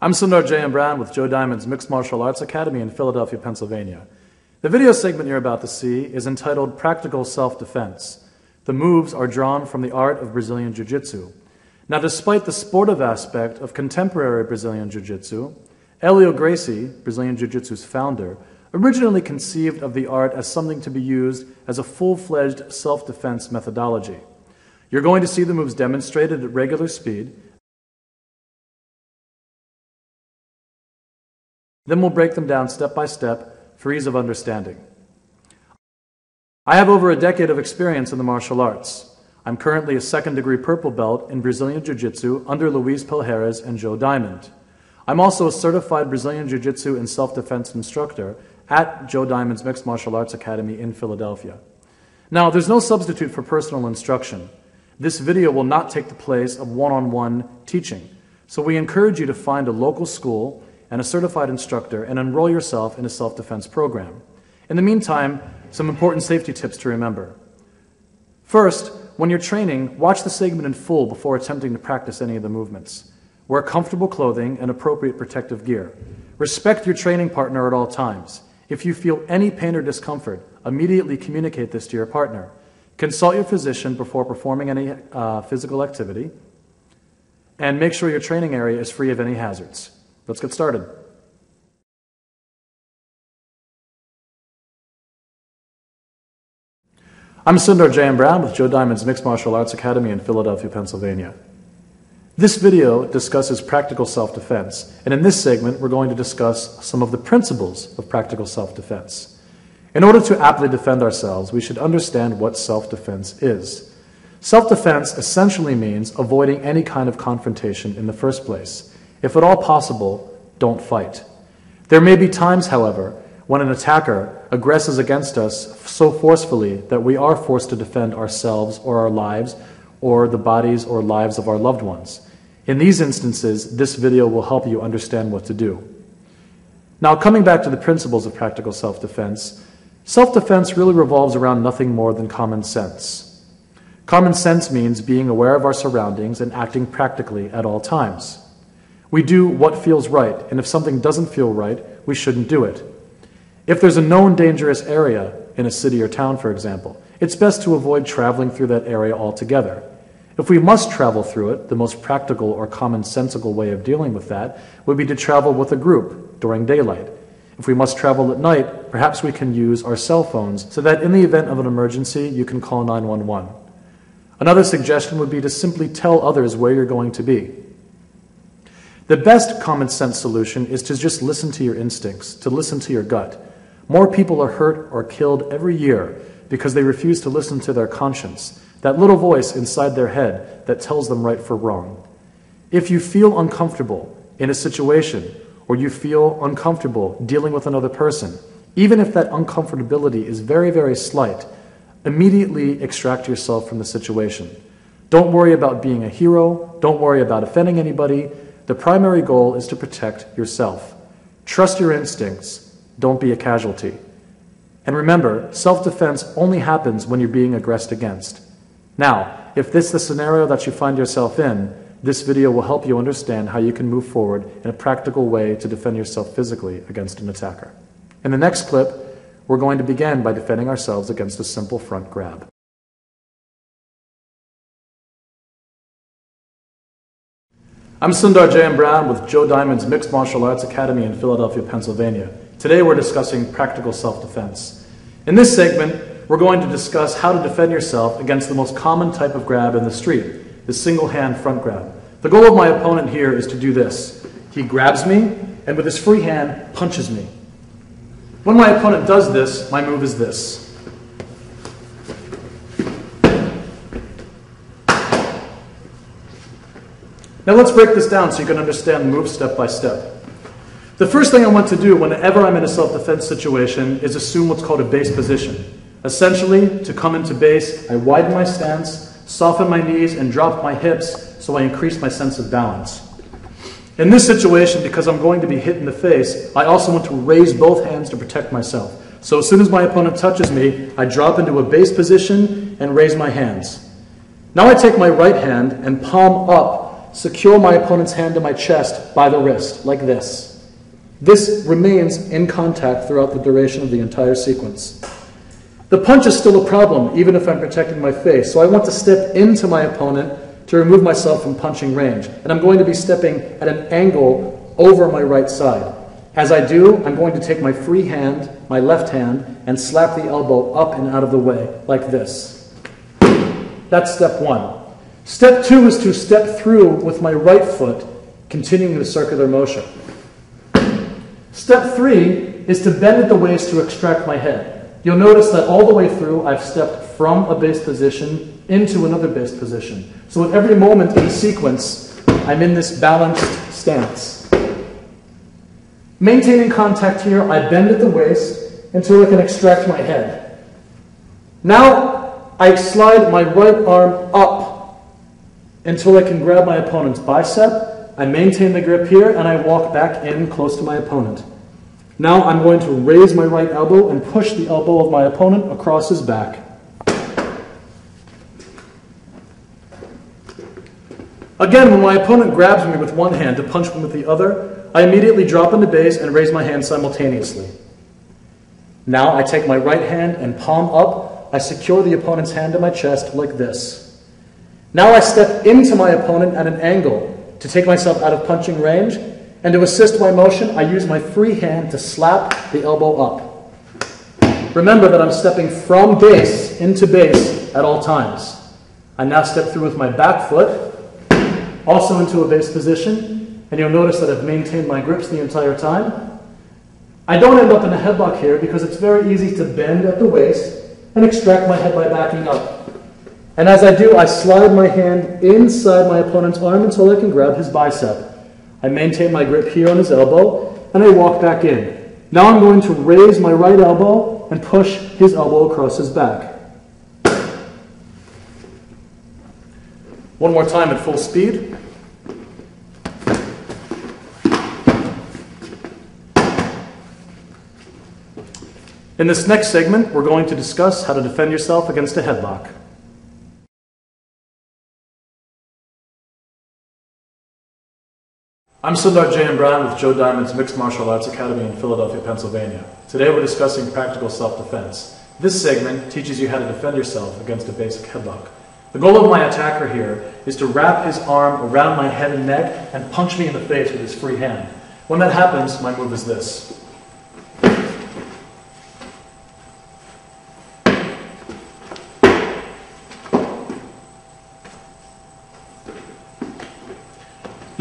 I'm Sundar J. M. Brown with Joe Diamond's Mixed Martial Arts Academy in Philadelphia, Pennsylvania. The video segment you're about to see is entitled Practical Self-Defense. The moves are drawn from the art of Brazilian Jiu-Jitsu. Now, despite the sportive aspect of contemporary Brazilian Jiu-Jitsu, Helio Gracie, Brazilian Jiu-Jitsu's founder, originally conceived of the art as something to be used as a full-fledged self-defense methodology. You're going to see the moves demonstrated at regular speed. Then we'll break them down step by step for ease of understanding. I have over a decade of experience in the martial arts. I'm currently a second-degree purple belt in Brazilian Jiu-Jitsu under Luis Pelheres and Joe Diamond. I'm also a certified Brazilian Jiu-Jitsu and self-defense instructor at Joe Diamond's Mixed Martial Arts Academy in Philadelphia. Now, there's no substitute for personal instruction. This video will not take the place of one-on-one teaching, so we encourage you to find a local school and a certified instructor and enroll yourself in a self-defense program. In the meantime, some important safety tips to remember. First, when you're training, watch the segment in full before attempting to practice any of the movements. Wear comfortable clothing and appropriate protective gear. Respect your training partner at all times. If you feel any pain or discomfort, immediately communicate this to your partner. Consult your physician before performing any physical activity, and make sure your training area is free of any hazards. Let's get started. I'm Sundar J. M. Brown with Joe Diamond's Mixed Martial Arts Academy in Philadelphia, Pennsylvania. This video discusses practical self-defense, and in this segment we're going to discuss some of the principles of practical self-defense. In order to aptly defend ourselves, we should understand what self-defense is. Self-defense essentially means avoiding any kind of confrontation in the first place. If at all possible, don't fight. There may be times, however, when an attacker aggresses against us so forcefully that we are forced to defend ourselves or our lives or the bodies or lives of our loved ones. In these instances, this video will help you understand what to do. Now, coming back to the principles of practical self-defense, self-defense really revolves around nothing more than common sense. Common sense means being aware of our surroundings and acting practically at all times. We do what feels right, and if something doesn't feel right, we shouldn't do it. If there's a known dangerous area in a city or town, for example, it's best to avoid traveling through that area altogether. If we must travel through it, the most practical or commonsensical way of dealing with that would be to travel with a group during daylight. If we must travel at night, perhaps we can use our cell phones so that in the event of an emergency, you can call 911. Another suggestion would be to simply tell others where you're going to be. The best common sense solution is to just listen to your instincts, to listen to your gut. More people are hurt or killed every year because they refuse to listen to their conscience, that little voice inside their head that tells them right from wrong. If you feel uncomfortable in a situation or you feel uncomfortable dealing with another person, even if that uncomfortability is very, very slight, immediately extract yourself from the situation. Don't worry about being a hero. Don't worry about offending anybody. The primary goal is to protect yourself. Trust your instincts. Don't be a casualty. And remember, self-defense only happens when you're being aggressed against. Now, if this is the scenario that you find yourself in, this video will help you understand how you can move forward in a practical way to defend yourself physically against an attacker. In the next clip, we're going to begin by defending ourselves against a simple front grab. I'm Sundar J. M. Brown with Joe Diamond's Mixed Martial Arts Academy in Philadelphia, Pennsylvania. Today we're discussing practical self-defense. In this segment, we're going to discuss how to defend yourself against the most common type of grab in the street, the single hand front grab. The goal of my opponent here is to do this. He grabs me and with his free hand punches me. When my opponent does this, my move is this. Now let's break this down so you can understand the move step by step. The first thing I want to do whenever I'm in a self-defense situation is assume what's called a base position. Essentially, to come into base, I widen my stance, soften my knees, and drop my hips so I increase my sense of balance. In this situation, because I'm going to be hit in the face, I also want to raise both hands to protect myself. So as soon as my opponent touches me, I drop into a base position and raise my hands. Now I take my right hand and palm up secure my opponent's hand to my chest by the wrist, like this. This remains in contact throughout the duration of the entire sequence. The punch is still a problem, even if I'm protecting my face, so I want to step into my opponent to remove myself from punching range. And I'm going to be stepping at an angle over my right side. As I do, I'm going to take my free hand, my left hand, and slap the elbow up and out of the way, like this. That's step one. Step two is to step through with my right foot, continuing the circular motion. Step three is to bend at the waist to extract my head. You'll notice that all the way through, I've stepped from a base position into another base position. So at every moment in the sequence, I'm in this balanced stance. Maintaining contact here, I bend at the waist until I can extract my head. Now, I slide my right arm up until I can grab my opponent's bicep. I maintain the grip here, and I walk back in close to my opponent. Now I'm going to raise my right elbow and push the elbow of my opponent across his back. Again, when my opponent grabs me with one hand to punch me with the other, I immediately drop into base and raise my hand simultaneously. Now I take my right hand and palm up. I secure the opponent's hand to my chest like this. Now I step into my opponent at an angle to take myself out of punching range, and to assist my motion, I use my free hand to slap the elbow up. Remember that I'm stepping from base into base at all times. I now step through with my back foot, also into a base position, and you'll notice that I've maintained my grips the entire time. I don't end up in a headlock here because it's very easy to bend at the waist and extract my head by backing up. And as I do, I slide my hand inside my opponent's arm until I can grab his bicep. I maintain my grip here on his elbow, and I walk back in. Now I'm going to raise my right elbow and push his elbow across his back. One more time at full speed. In this next segment, we're going to discuss how to defend yourself against a headlock. I'm Sundar J. Brown with Joe Diamond's Mixed Martial Arts Academy in Philadelphia, Pennsylvania. Today we're discussing practical self-defense. This segment teaches you how to defend yourself against a basic headlock. The goal of my attacker here is to wrap his arm around my head and neck and punch me in the face with his free hand. When that happens, my move is this.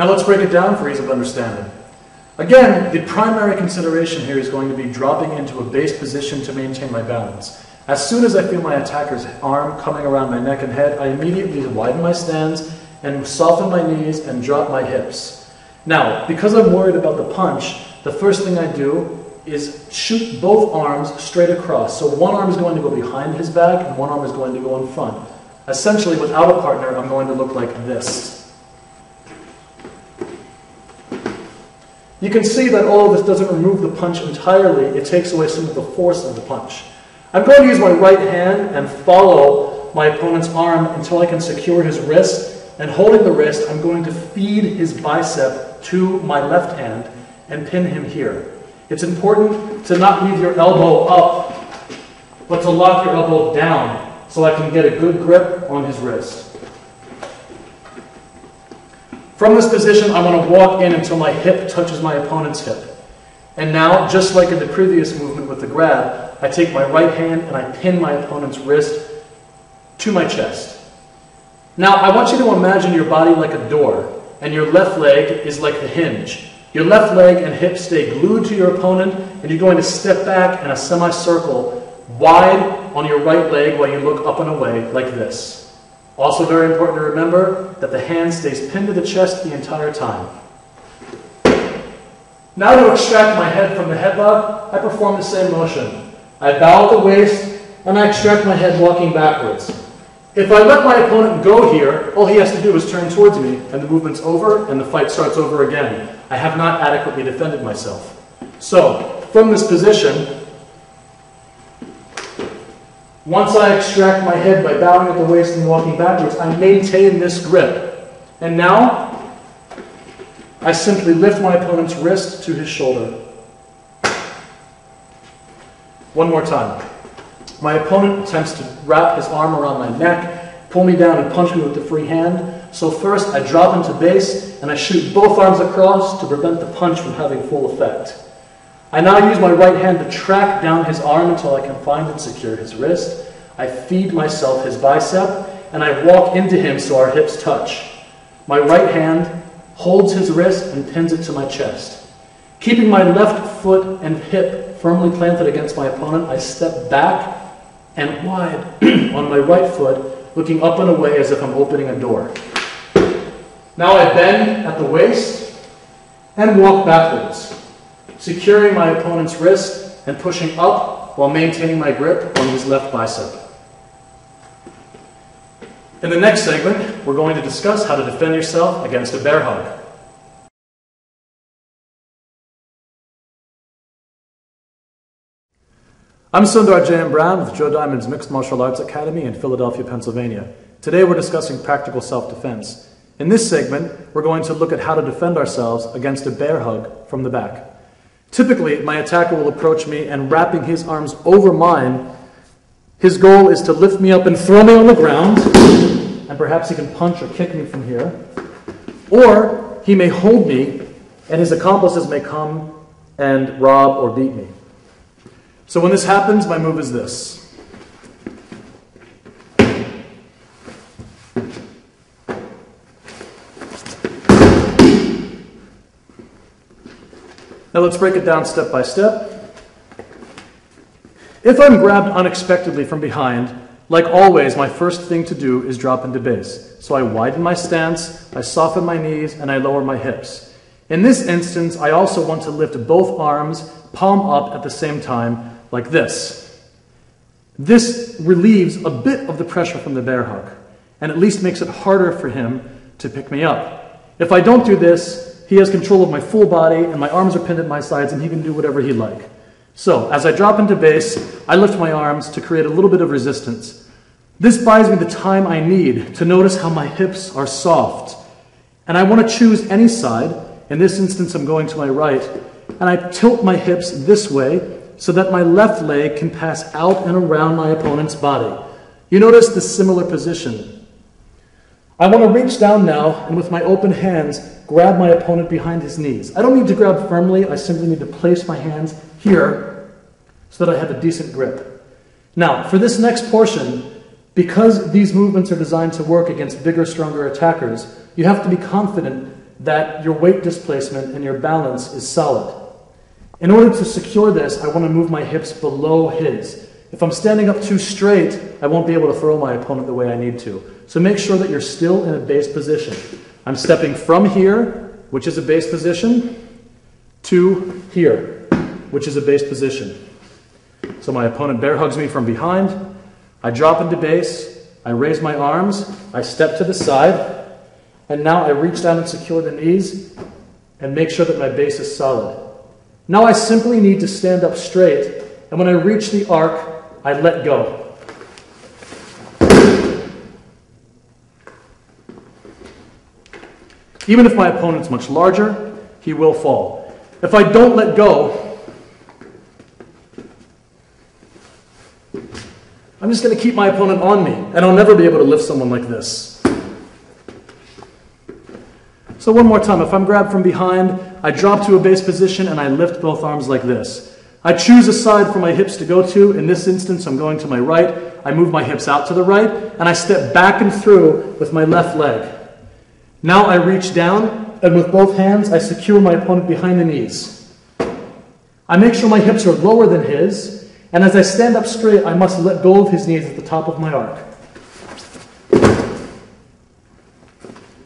Now let's break it down for ease of understanding. Again, the primary consideration here is going to be dropping into a base position to maintain my balance. As soon as I feel my attacker's arm coming around my neck and head, I immediately widen my stance and soften my knees and drop my hips. Now, because I'm worried about the punch, the first thing I do is shoot both arms straight across. So one arm is going to go behind his back and one arm is going to go in front. Essentially, without a partner, I'm going to look like this. You can see that all of this doesn't remove the punch entirely, it takes away some of the force of the punch. I'm going to use my right hand and follow my opponent's arm until I can secure his wrist, and holding the wrist, I'm going to feed his bicep to my left hand and pin him here. It's important to not leave your elbow up, but to lock your elbow down so I can get a good grip on his wrist. From this position, I want to walk in until my hip touches my opponent's hip. And now, just like in the previous movement with the grab, I take my right hand and I pin my opponent's wrist to my chest. Now, I want you to imagine your body like a door, and your left leg is like the hinge. Your left leg and hip stay glued to your opponent, and you're going to step back in a semicircle wide on your right leg while you look up and away like this. Also very important to remember that the hand stays pinned to the chest the entire time. Now to extract my head from the headlock, I perform the same motion. I bow at the waist and I extract my head walking backwards. If I let my opponent go here, all he has to do is turn towards me and the movement's over and the fight starts over again. I have not adequately defended myself. So, from this position, once I extract my head by bowing at the waist and walking backwards, I maintain this grip. And now, I simply lift my opponent's wrist to his shoulder. One more time. My opponent attempts to wrap his arm around my neck, pull me down and punch me with the free hand. So first I drop into base and I shoot both arms across to prevent the punch from having full effect. I now use my right hand to track down his arm until I can find and secure his wrist. I feed myself his bicep and I walk into him so our hips touch. My right hand holds his wrist and pins it to my chest. Keeping my left foot and hip firmly planted against my opponent, I step back and wide on my right foot, looking up and away as if I'm opening a door. Now I bend at the waist and walk backwards, securing my opponent's wrist and pushing up while maintaining my grip on his left bicep. In the next segment, we're going to discuss how to defend yourself against a bear hug. I'm Sundar J.M. Brown with Joe Diamond's Mixed Martial Arts Academy in Philadelphia, Pennsylvania. Today we're discussing practical self-defense. In this segment, we're going to look at how to defend ourselves against a bear hug from the back. Typically, my attacker will approach me and wrapping his arms over mine, his goal is to lift me up and throw me on the ground, and perhaps he can punch or kick me from here. Or he may hold me and his accomplices may come and rob or beat me. So when this happens, my move is this. Now let's break it down step by step. If I'm grabbed unexpectedly from behind, like always, my first thing to do is drop into base. So I widen my stance, I soften my knees, and I lower my hips. In this instance, I also want to lift both arms, palm up at the same time, like this. This relieves a bit of the pressure from the bear hug, and at least makes it harder for him to pick me up. If I don't do this, he has control of my full body, and my arms are pinned at my sides, and he can do whatever he'd like. So, as I drop into base, I lift my arms to create a little bit of resistance. This buys me the time I need to notice how my hips are soft. And I want to choose any side. In this instance, I'm going to my right, and I tilt my hips this way, so that my left leg can pass out and around my opponent's body. You notice the similar position. I want to reach down now and with my open hands, grab my opponent behind his knees. I don't need to grab firmly, I simply need to place my hands here so that I have a decent grip. Now, for this next portion, because these movements are designed to work against bigger, stronger attackers, you have to be confident that your weight displacement and your balance is solid. In order to secure this, I want to move my hips below his. If I'm standing up too straight, I won't be able to throw my opponent the way I need to. So make sure that you're still in a base position. I'm stepping from here, which is a base position, to here, which is a base position. So my opponent bear hugs me from behind. I drop into base. I raise my arms. I step to the side. And now I reach down and secure the knees and make sure that my base is solid. Now I simply need to stand up straight, and when I reach the arc, I let go. Even if my opponent's much larger, he will fall. If I don't let go, I'm just going to keep my opponent on me, and I'll never be able to lift someone like this. So one more time, if I'm grabbed from behind, I drop to a base position and I lift both arms like this. I choose a side for my hips to go to. In this instance, I'm going to my right. I move my hips out to the right, and I step back and through with my left leg. Now I reach down, and with both hands, I secure my opponent behind the knees. I make sure my hips are lower than his, and as I stand up straight, I must let go of his knees at the top of my arc.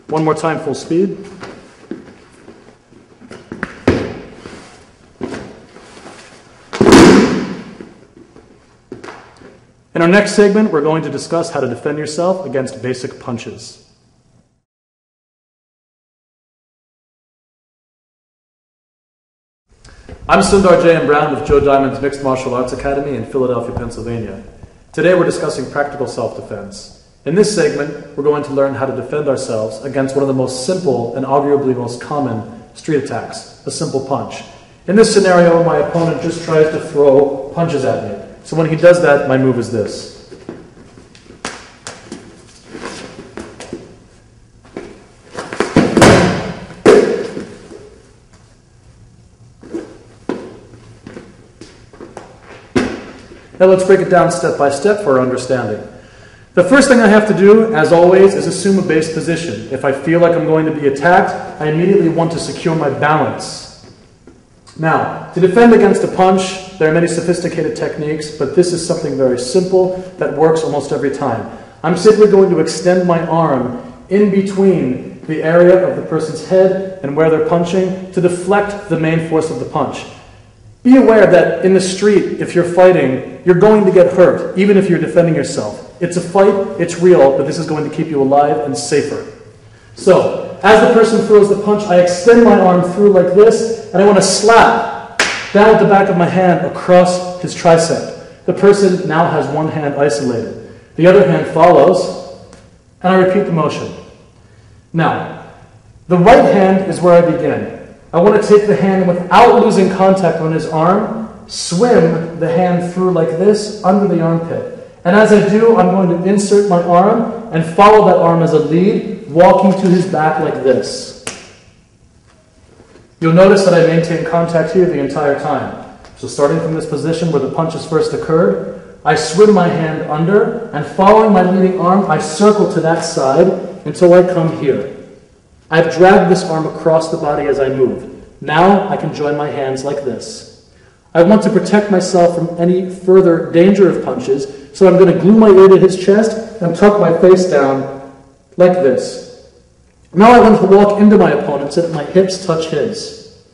One more time, full speed. In our next segment, we're going to discuss how to defend yourself against basic punches. I'm Sundar J.M. Brown with Joe Diamond's Mixed Martial Arts Academy in Philadelphia, Pennsylvania. Today we're discussing practical self-defense. In this segment, we're going to learn how to defend ourselves against one of the most simple and arguably most common street attacks, a simple punch. In this scenario, my opponent just tries to throw punches at me. So when he does that, my move is this. Now let's break it down step by step for our understanding. The first thing I have to do, as always, is assume a base position. If I feel like I'm going to be attacked, I immediately want to secure my balance. Now, to defend against a punch, there are many sophisticated techniques, but this is something very simple that works almost every time. I'm simply going to extend my arm in between the area of the person's head and where they're punching to deflect the main force of the punch. Be aware that in the street, if you're fighting, you're going to get hurt, even if you're defending yourself. It's a fight, it's real, but this is going to keep you alive and safer. So, as the person throws the punch, I extend my arm through like this, and I want to slap down with the back of my hand across his tricep. The person now has one hand isolated. The other hand follows, and I repeat the motion. Now, the right hand is where I begin. I want to take the hand without losing contact on his arm, swim the hand through like this under the armpit. And as I do, I'm going to insert my arm and follow that arm as a lead, walking to his back like this. You'll notice that I maintain contact here the entire time. So starting from this position where the punches first occurred, I swim my hand under, and following my leading arm, I circle to that side until I come here. I've dragged this arm across the body as I move. Now I can join my hands like this. I want to protect myself from any further danger of punches, so I'm going to glue my ear to his chest and tuck my face down like this. Now I want to walk into my opponent so that my hips touch his.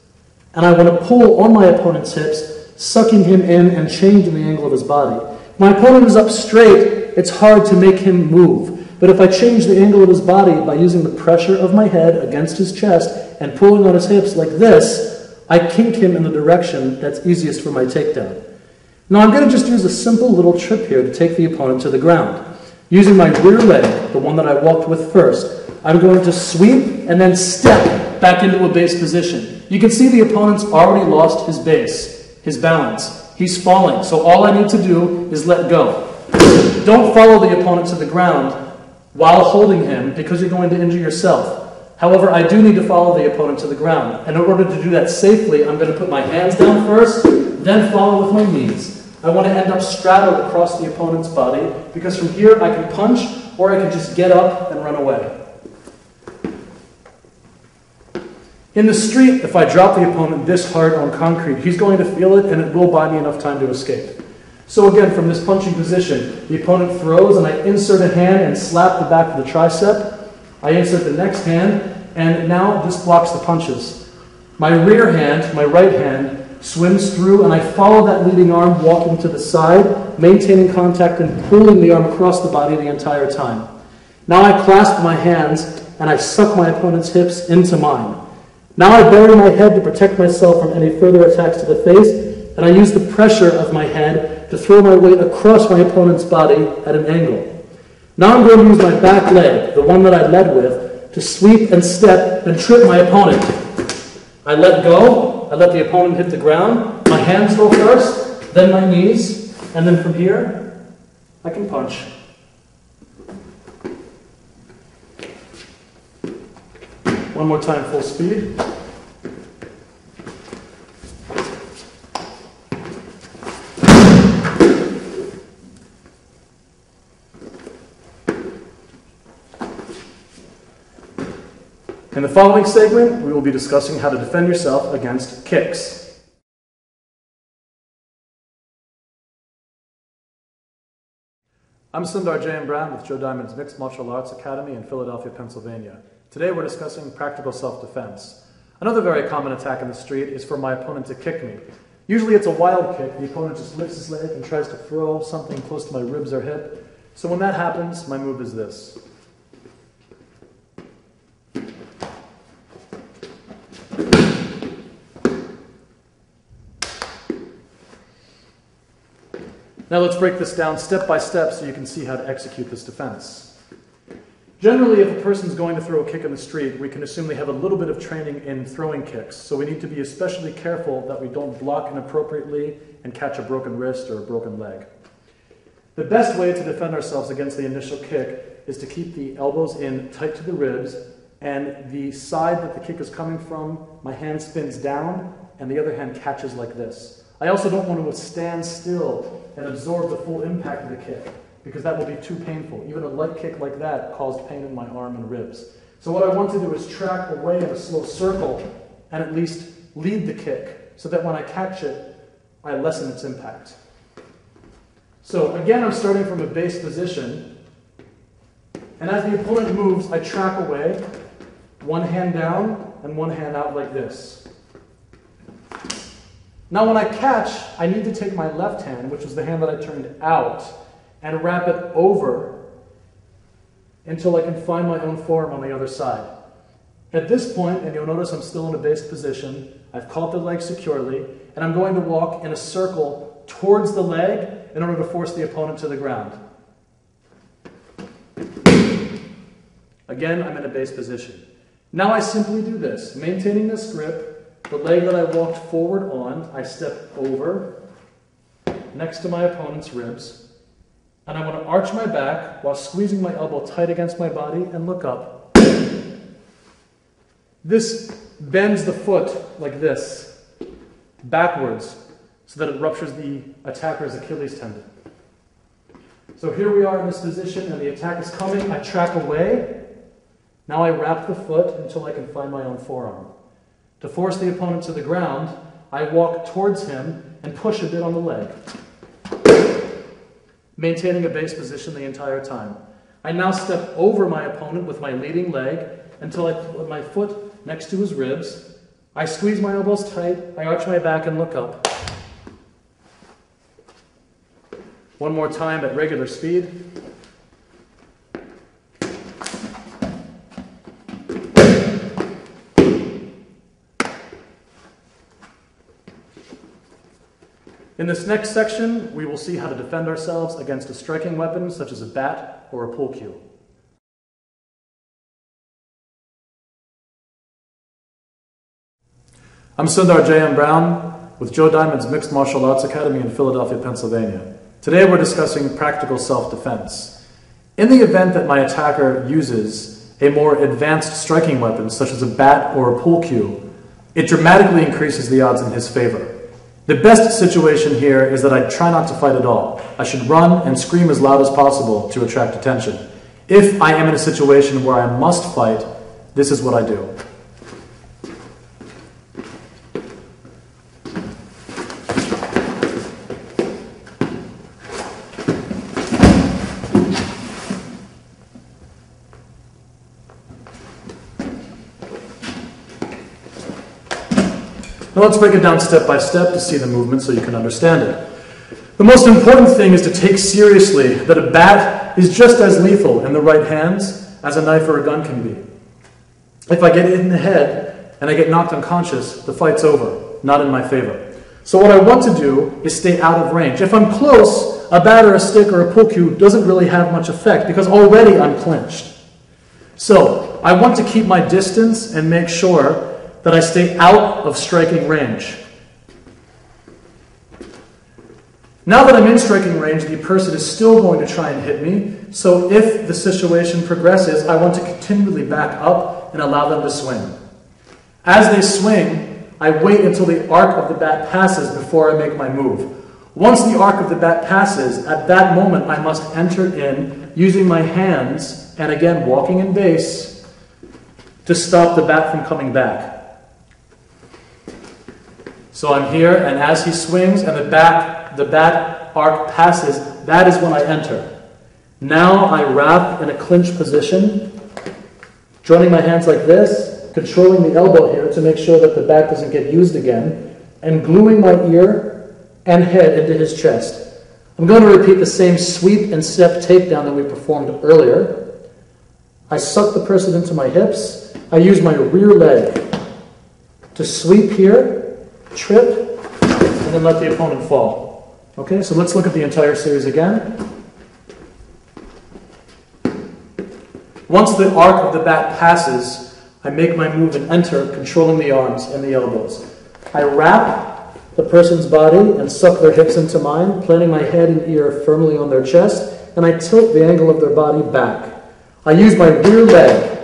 And I want to pull on my opponent's hips, sucking him in and changing the angle of his body. My opponent is up straight, it's hard to make him move. But if I change the angle of his body by using the pressure of my head against his chest and pulling on his hips like this, I kink him in the direction that's easiest for my takedown. Now I'm going to just use a simple little trip here to take the opponent to the ground. Using my rear leg, the one that I walked with first, I'm going to sweep and then step back into a base position. You can see the opponent's already lost his base, his balance. He's falling, so all I need to do is let go. Don't follow the opponent to the ground while holding him, because you're going to injure yourself. However, I do need to follow the opponent to the ground. And in order to do that safely, I'm going to put my hands down first, then follow with my knees. I want to end up straddled across the opponent's body, because from here I can punch, or I can just get up and run away. In the street, if I drop the opponent this hard on concrete, he's going to feel it, and it will buy me enough time to escape. So again, from this punching position, the opponent throws, and I insert a hand and slap the back of the tricep. I insert the next hand, and now this blocks the punches. My rear hand, my right hand, swims through, and I follow that leading arm, walking to the side, maintaining contact and pulling the arm across the body the entire time. Now I clasp my hands, and I suck my opponent's hips into mine. Now I bury my head to protect myself from any further attacks to the face, and I use the pressure of my head to throw my weight across my opponent's body at an angle. Now I'm going to use my back leg, the one that I led with, to sweep and step and trip my opponent. I let go, I let the opponent hit the ground, my hands go first, then my knees, and then from here, I can punch. One more time, full speed. In the following segment, we will be discussing how to defend yourself against kicks. I'm Sundar J. M. Brown with Joe Diamond's Mixed Martial Arts Academy in Philadelphia, Pennsylvania. Today we're discussing practical self-defense. Another very common attack in the street is for my opponent to kick me. Usually it's a wild kick. The opponent just lifts his leg and tries to throw something close to my ribs or hip. So when that happens, my move is this. Now let's break this down step by step so you can see how to execute this defense. Generally, if a person's going to throw a kick in the street, we can assume they have a little bit of training in throwing kicks. So we need to be especially careful that we don't block inappropriately and catch a broken wrist or a broken leg. The best way to defend ourselves against the initial kick is to keep the elbows in tight to the ribs, and the side that the kick is coming from, my hand spins down and the other hand catches like this. I also don't want to stand still and absorb the full impact of the kick, because that will be too painful. Even a light kick like that caused pain in my arm and ribs. So what I want to do is track away in a slow circle and at least lead the kick so that when I catch it, I lessen its impact. So again, I'm starting from a base position, and as the opponent moves, I track away, one hand down and one hand out like this. Now when I catch, I need to take my left hand, which is the hand that I turned out, and wrap it over until I can find my own forearm on the other side. At this point, and you'll notice I'm still in a base position, I've caught the leg securely, and I'm going to walk in a circle towards the leg in order to force the opponent to the ground. Again, I'm in a base position. Now I simply do this, maintaining this grip, the leg that I walked forward on, I step over next to my opponent's ribs, and I want to arch my back while squeezing my elbow tight against my body and look up. This bends the foot like this, backwards, so that it ruptures the attacker's Achilles tendon. So here we are in this position, and the attack is coming. I track away. Now I wrap the foot until I can find my own forearm. To force the opponent to the ground, I walk towards him and push a bit on the leg, maintaining a base position the entire time. I now step over my opponent with my leading leg until I put my foot next to his ribs. I squeeze my elbows tight, I arch my back and look up. One more time at regular speed. In this next section, we will see how to defend ourselves against a striking weapon such as a bat or a pull cue. I'm Sundar J.M. Brown with Joe Diamond's Mixed Martial Arts Academy in Philadelphia, Pennsylvania. Today we're discussing practical self-defense. In the event that my attacker uses a more advanced striking weapon such as a bat or a pull cue, it dramatically increases the odds in his favor. The best situation here is that I try not to fight at all. I should run and scream as loud as possible to attract attention. If I am in a situation where I must fight, this is what I do. Now let's break it down step by step to see the movement so you can understand it. The most important thing is to take seriously that a bat is just as lethal in the right hands as a knife or a gun can be. If I get hit in the head and I get knocked unconscious, the fight's over, not in my favor. So what I want to do is stay out of range. If I'm close, a bat or a stick or a pull cue doesn't really have much effect because already I'm clinched. So I want to keep my distance and make sure that I stay out of striking range. Now that I'm in striking range, the person is still going to try and hit me, so if the situation progresses, I want to continually back up and allow them to swing. As they swing, I wait until the arc of the bat passes before I make my move. Once the arc of the bat passes, at that moment I must enter in using my hands, and again walking in base, to stop the bat from coming back. So I'm here, and as he swings and the bat arc passes, that is when I enter. Now I wrap in a clinch position, joining my hands like this, controlling the elbow here to make sure that the bat doesn't get used again, and gluing my ear and head into his chest. I'm going to repeat the same sweep and step takedown that we performed earlier. I suck the person into my hips. I use my rear leg to sweep here, trip, and then let the opponent fall. Okay, so let's look at the entire series again. Once the arc of the bat passes, I make my move and enter, controlling the arms and the elbows. I wrap the person's body and suck their hips into mine, planting my head and ear firmly on their chest, and I tilt the angle of their body back. I use my rear leg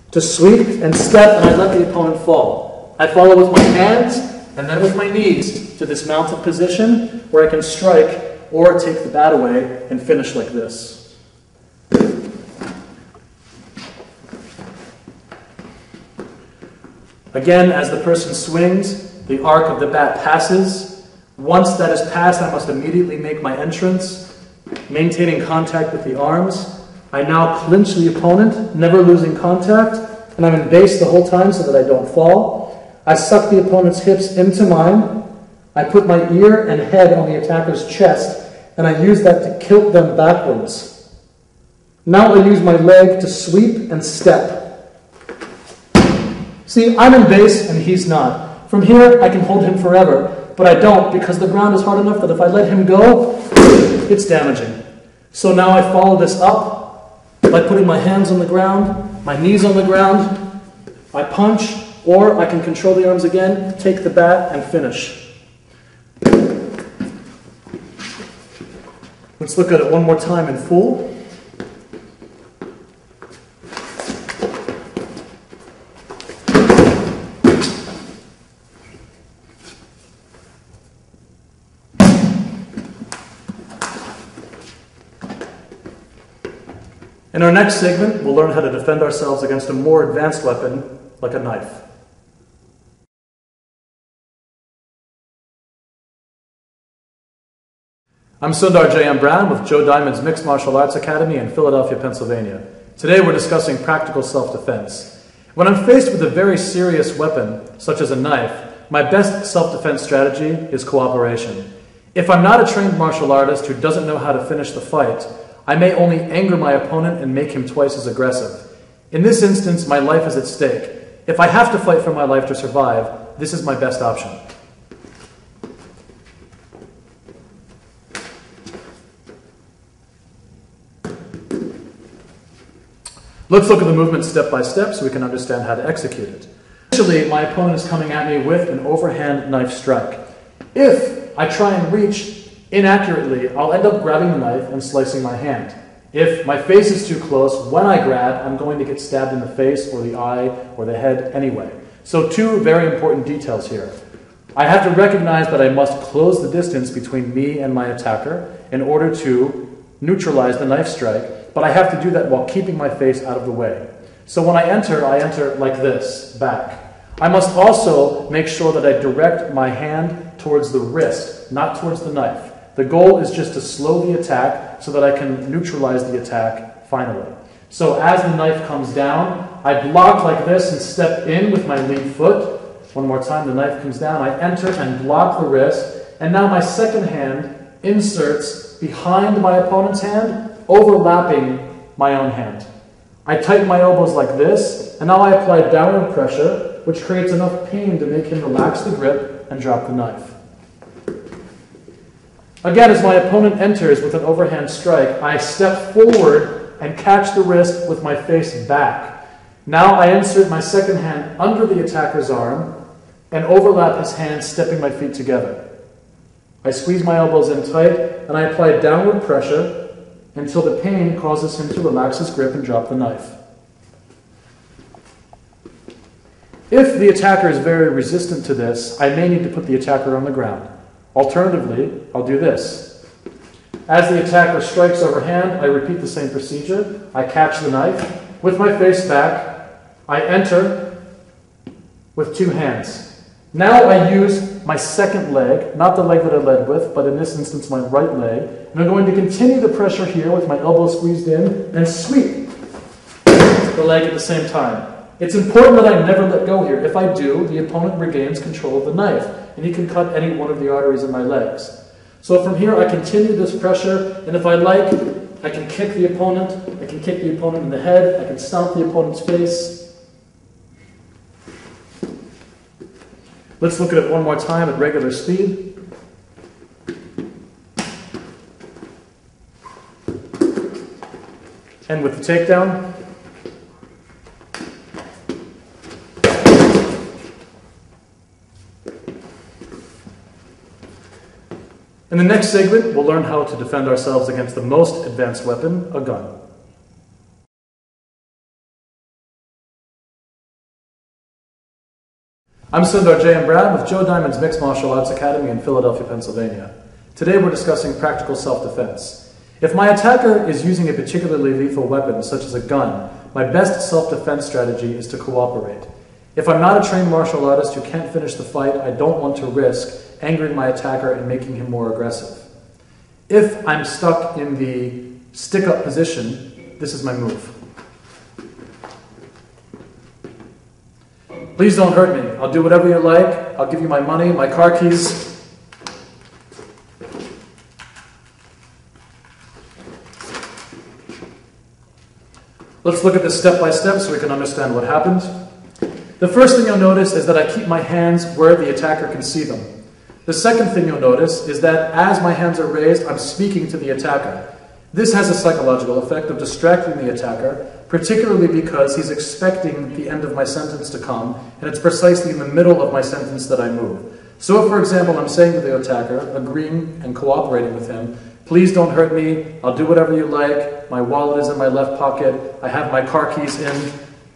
to sweep and step, and I let the opponent fall. I follow with my hands and then with my knees to this mounted position where I can strike or take the bat away and finish like this. Again, as the person swings, the arc of the bat passes. Once that is passed, I must immediately make my entrance, maintaining contact with the arms. I now clinch the opponent, never losing contact, and I'm in base the whole time so that I don't fall. I suck the opponent's hips into mine. I put my ear and head on the attacker's chest, and I use that to kilt them backwards. Now I use my leg to sweep and step. See, I'm in base and he's not. From here, I can hold him forever, but I don't because the ground is hard enough that if I let him go, it's damaging. So now I follow this up by putting my hands on the ground, my knees on the ground. I punch, or I can control the arms again, take the bat, and finish. Let's look at it one more time in full. In our next segment, we'll learn how to defend ourselves against a more advanced weapon, like a knife. I'm Sundar J.M. Brown with Joe Diamond's Mixed Martial Arts Academy in Philadelphia, Pennsylvania. Today we're discussing practical self-defense. When I'm faced with a very serious weapon, such as a knife, my best self-defense strategy is cooperation. If I'm not a trained martial artist who doesn't know how to finish the fight, I may only anger my opponent and make him twice as aggressive. In this instance, my life is at stake. If I have to fight for my life to survive, this is my best option. Let's look at the movement step by step so we can understand how to execute it. Initially, my opponent is coming at me with an overhand knife strike. If I try and reach inaccurately, I'll end up grabbing the knife and slicing my hand. If my face is too close, when I grab, I'm going to get stabbed in the face or the eye or the head anyway. So two very important details here. I have to recognize that I must close the distance between me and my attacker in order to neutralize the knife strike, but I have to do that while keeping my face out of the way. So when I enter like this, back. I must also make sure that I direct my hand towards the wrist, not towards the knife. The goal is just to slow the attack so that I can neutralize the attack finally. So as the knife comes down, I block like this and step in with my lead foot. One more time, the knife comes down, I enter and block the wrist, and now my second hand inserts behind my opponent's hand, overlapping my own hand. I tighten my elbows like this, and now I apply downward pressure, which creates enough pain to make him relax the grip and drop the knife. Again, as my opponent enters with an overhand strike, I step forward and catch the wrist with my face back. Now I insert my second hand under the attacker's arm and overlap his hand, stepping my feet together. I squeeze my elbows in tight and I apply downward pressure until the pain causes him to relax his grip and drop the knife. If the attacker is very resistant to this, I may need to put the attacker on the ground. Alternatively, I'll do this. As the attacker strikes overhand, I repeat the same procedure. I catch the knife. With my face back, I enter with two hands. Now I use my second leg, not the leg that I led with, but in this instance my right leg. And I'm going to continue the pressure here with my elbow squeezed in and sweep the leg at the same time. It's important that I never let go here. If I do, the opponent regains control of the knife, and he can cut any one of the arteries in my legs. So from here, I continue this pressure, and if I like, I can kick the opponent. I can kick the opponent in the head. I can stomp the opponent's face. Let's look at it one more time at regular speed. And with the takedown, in the next segment, we'll learn how to defend ourselves against the most advanced weapon, a gun. I'm Sundar J. M. Brown with Joe Diamond's Mixed Martial Arts Academy in Philadelphia, Pennsylvania. Today we're discussing practical self-defense. If my attacker is using a particularly lethal weapon, such as a gun, my best self-defense strategy is to cooperate. If I'm not a trained martial artist who can't finish the fight, I don't want to risk angering my attacker and making him more aggressive. If I'm stuck in the stick-up position, this is my move. Please don't hurt me. I'll do whatever you like. I'll give you my money, my car keys. Let's look at this step by step so we can understand what happened. The first thing you'll notice is that I keep my hands where the attacker can see them. The second thing you'll notice is that as my hands are raised, I'm speaking to the attacker. This has a psychological effect of distracting the attacker, particularly because he's expecting the end of my sentence to come, and it's precisely in the middle of my sentence that I move. So if, for example, I'm saying to the attacker, agreeing and cooperating with him, please don't hurt me, I'll do whatever you like, my wallet is in my left pocket, I have my car keys in.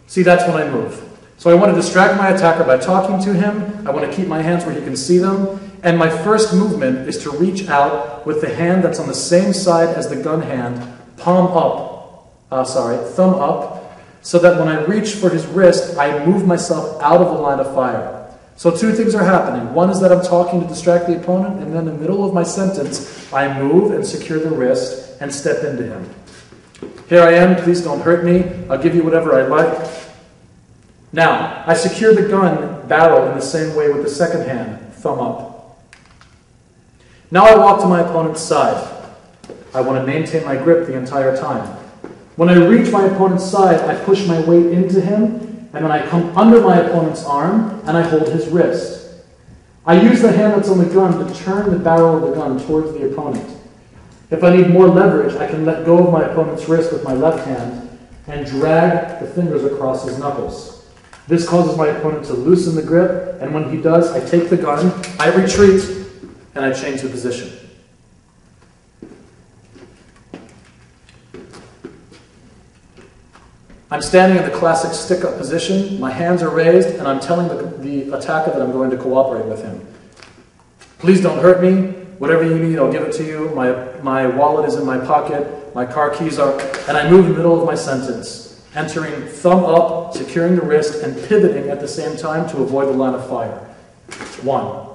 See, that's when I move. So I want to distract my attacker by talking to him, I want to keep my hands where he can see them, and my first movement is to reach out with the hand that's on the same side as the gun hand, thumb up, so that when I reach for his wrist, I move myself out of the line of fire. So two things are happening. One is that I'm talking to distract the opponent, and then in the middle of my sentence, I move and secure the wrist and step into him. Here I am, please don't hurt me, I'll give you whatever I like. Now, I secure the gun barrel in the same way with the second hand, thumb up. Now I walk to my opponent's side. I want to maintain my grip the entire time. When I reach my opponent's side, I push my weight into him, and then I come under my opponent's arm, and I hold his wrist. I use the hand that's on the gun to turn the barrel of the gun towards the opponent. If I need more leverage, I can let go of my opponent's wrist with my left hand and drag the fingers across his knuckles. This causes my opponent to loosen the grip, and when he does, I take the gun, I retreat, and I change the position. I'm standing in the classic stick-up position, my hands are raised, and I'm telling the attacker that I'm going to cooperate with him. Please don't hurt me, whatever you need, I'll give it to you, my wallet is in my pocket, my car keys are, and I move in the middle of my sentence, entering thumb up, securing the wrist, and pivoting at the same time to avoid the line of fire. 1.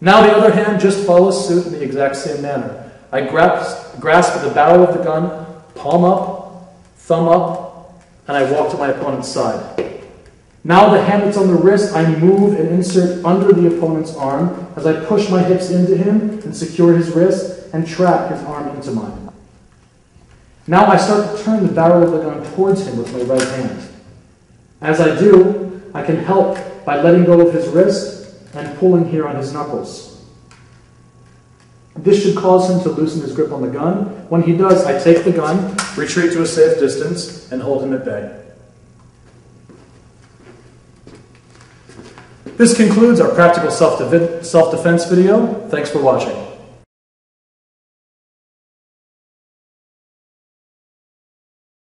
Now the other hand just follows suit in the exact same manner. I grasp the barrel of the gun, palm up, thumb up, and I walk to my opponent's side. Now the hand that's on the wrist, I move and insert under the opponent's arm as I push my hips into him and secure his wrist and trap his arm into mine. Now I start to turn the barrel of the gun towards him with my right hand. As I do, I can help by letting go of his wrist and pulling here on his knuckles. This should cause him to loosen his grip on the gun. When he does, I take the gun, retreat to a safe distance, and hold him at bay. This concludes our practical self-defense video. Thanks for watching.